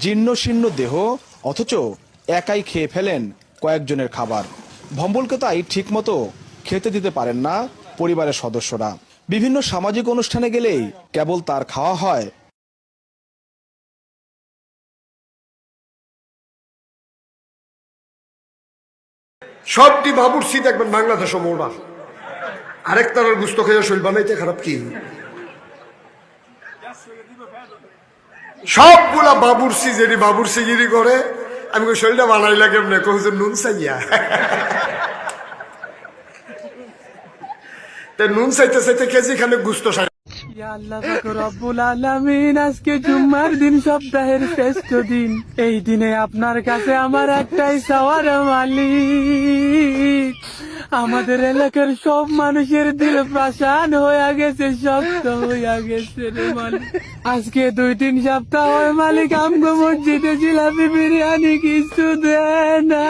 জীর্ণ শীর্ণ দেহ, অথচ একাই খেয়ে ফেলেন কয়েকজনের খাবার। ভম্বলকে তাই ঠিকমতো খেতে দিতে পারেন না পরিবারের সদস্যরা। বিভিন্ন সামাজিক অনুষ্ঠানে গেলেই কেবল তার খাওয়া হয় সবটি বাবুর্চি দেখবেন বাংলাদেশও মোড়া। আরেক তারার গুস্ত খেয়ে শৈল বানাইতে খারাপ কি? সবগুলা বাবুর্চি যেটি বাবুর্চিগিরি করে, আমি শৈলটা বানাইলা কেমনে কহুজন নুন চাইয়া। নুন চাইতে চাইতে কেজি খানে গুস্ত চাই। আল্লাহ পাক রব্বুল আলামিন, আজকে জুম্মার দিন, সপ্তাহের শ্রেষ্ঠ দিন। এই দিনে আপনার কাছে আমার একটাই চাওয়ার মালিক, আমাদের এলাকার সব মানুষের দিল প্রাসান হয়ে গেছে, শক্ত হয়ে গেছে রে মালিক। আজকে 2-3 সপ্তাহ হয় মালিক, আমগো মসজিদে জিলাপি বিরিয়ানি কিছু দেয় না।